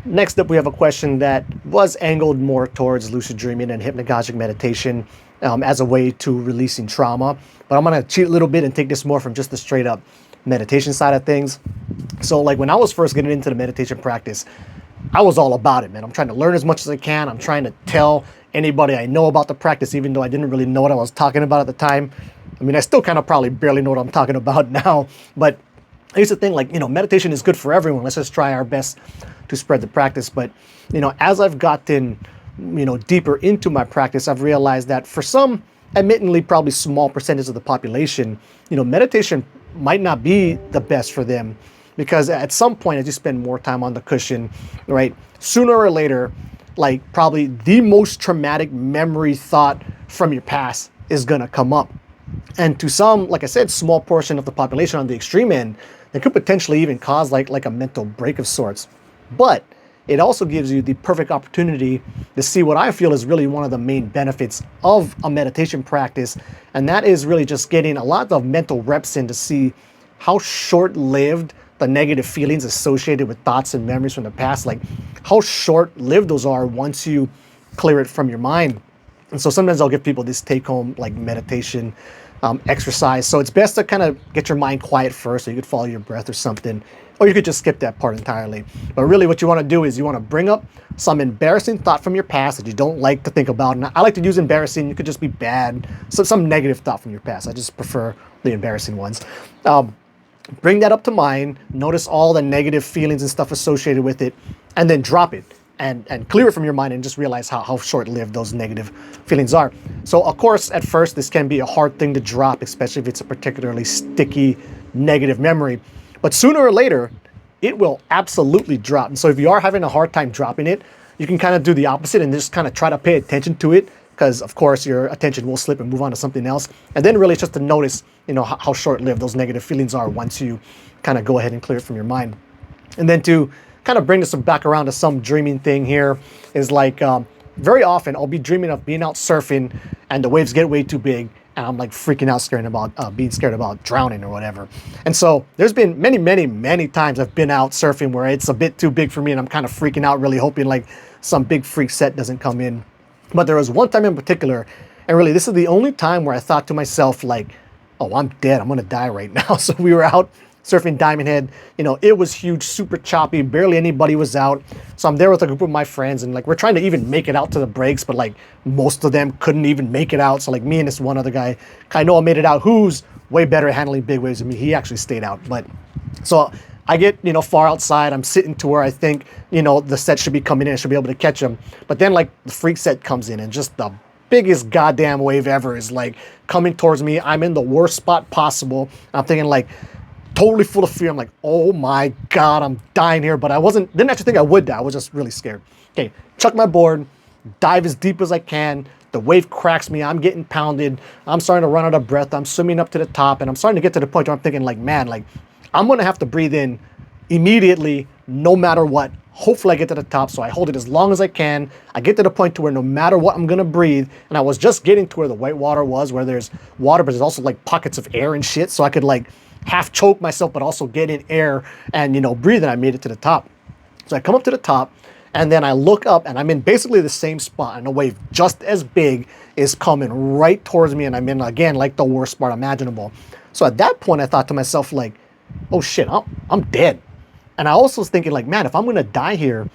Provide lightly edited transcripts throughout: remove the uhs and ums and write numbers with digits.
Next up, we have a question that was angled more towards lucid dreaming and hypnagogic meditation as a way to releasing trauma. But I'm going to cheat a little bit and take this more from just the straight up meditation side of things. So like when I was first getting into the meditation practice, I was all about it, man. I'm trying to learn as much as I can. I'm trying to tell anybody I know about the practice, even though I didn't really know what I was talking about at the time. I mean, I still kind of probably barely know what I'm talking about now, but here's the thing, like, meditation is good for everyone. Let's just try our best to spread the practice. But, as I've gotten, deeper into my practice, I've realized that for some, admittedly, probably small percentage of the population, meditation might not be the best for them, because at some point, as you spend more time on the cushion, right, sooner or later, like probably the most traumatic memory thought from your past is gonna come up. And to some, like I said, small portion of the population on the extreme end, it could potentially even cause like a mental break of sorts. But it also gives you the perfect opportunity to see what I feel is really one of the main benefits of a meditation practice. And that is really just getting a lot of mental reps in to see how short-lived the negative feelings associated with thoughts and memories from the past, like how short-lived those are once you clear it from your mind. And so sometimes I'll give people this take-home like meditation exercise. So it's best to kind of get your mind quiet first, so you could follow your breath or something, or you could just skip that part entirely. But really what you want to do is you want to bring up some embarrassing thought from your past that you don't like to think about. And I like to use embarrassing. It could just be bad, so some negative thought from your past. I just prefer the embarrassing ones. Bring that up to mind, notice all the negative feelings and stuff associated with it, and then drop it and clear it from your mind and just realize how short-lived those negative feelings are. So of course, at first, this can be a hard thing to drop, especially if it's a particularly sticky negative memory. But sooner or later, it will absolutely drop. And so if you are having a hard time dropping it, you can kind of do the opposite and just kind of try to pay attention to it, because of course your attention will slip and move on to something else. And then really it's just to notice, how short-lived those negative feelings are once you kind of go ahead and clear it from your mind. And then to kind of bring this back around to some dreaming thing here is like, very often I'll be dreaming of being out surfing and the waves get way too big and I'm like freaking out, being scared about drowning or whatever. And so there's been many times I've been out surfing where it's a bit too big for me and I'm kind of freaking out, really hoping like some big freak set doesn't come in. But there was one time in particular, and really this is the only time where I thought to myself like, oh, I'm dead, I'm gonna die right now. So we were out surfing Diamond Head. It was huge, super choppy, barely anybody was out. So I'm there with a group of my friends and like we're trying to even make it out to the breaks, but like most of them couldn't even make it out. So like me and this one other guy, I know I made it out, who's way better at handling big waves than me. He actually stayed out. But so I get, far outside, I'm sitting to where I think, the set should be coming in, I should be able to catch them. But then like the freak set comes in and just the biggest goddamn wave ever is like coming towards me. I'm in the worst spot possible. I'm thinking like, totally full of fear. I'm like, oh my God, I'm dying here. But didn't actually think I would die. I was just really scared. Okay, chuck my board, dive as deep as I can. The wave cracks me. I'm getting pounded. I'm starting to run out of breath. I'm swimming up to the top and I'm starting to get to the point where I'm thinking like, man, like I'm going to have to breathe in immediately, no matter what. Hopefully I get to the top. So I hold it as long as I can. I get to the point to where no matter what, I'm going to breathe. And I was just getting to where the white water was, where there's water, but there's also like pockets of air and shit. So I could like half choke myself, but also get in air and, breathe. And I made it to the top. So I come up to the top and then I look up and I'm in basically the same spot and a wave just as big is coming right towards me. And I'm in, again, like the worst spot imaginable. So at that point, I thought to myself, like, oh shit, I'm dead. And I also was thinking like, man, if I'm going to die here,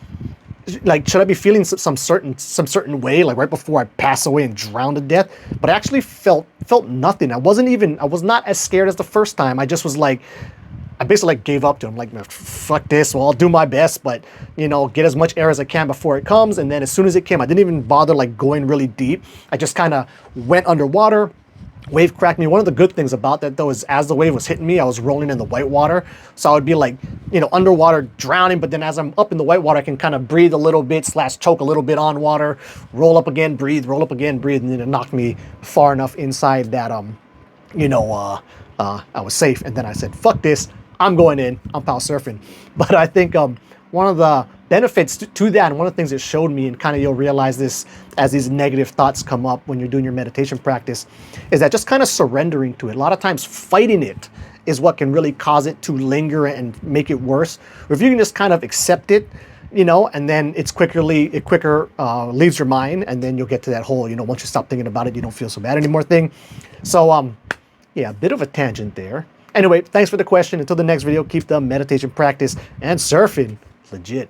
like, should I be feeling some certain way, like right before I pass away and drown to death? But I actually felt nothing. I was not as scared as the first time. I just was like, I basically like gave up to him, like, fuck this. Well, I'll do my best, but get as much air as I can before it comes. And then as soon as it came, I didn't even bother like going really deep. I just kind of went underwater. Wave cracked me. One of the good things about that though is as the wave was hitting me, I was rolling in the white water. So I would be like, underwater drowning, but then as I'm up in the white water, I can kind of breathe a little bit / choke a little bit on water, roll up again, breathe, roll up again, breathe. And then it knocked me far enough inside that, I was safe. And then I said, fuck this, I'm going in, I'm power surfing. But I think one of the benefits to that, and one of the things it showed me, and kind of you'll realize this as these negative thoughts come up when you're doing your meditation practice, is that just kind of surrendering to it. A lot of times fighting it is what can really cause it to linger and make it worse. Or if you can just kind of accept it, you know, and then it quicker leaves your mind, and then you'll get to that whole, you know, once you stop thinking about it, you don't feel so bad anymore thing. So, yeah, a bit of a tangent there. Anyway, thanks for the question. Until the next video, keep the meditation practice and surfing legit.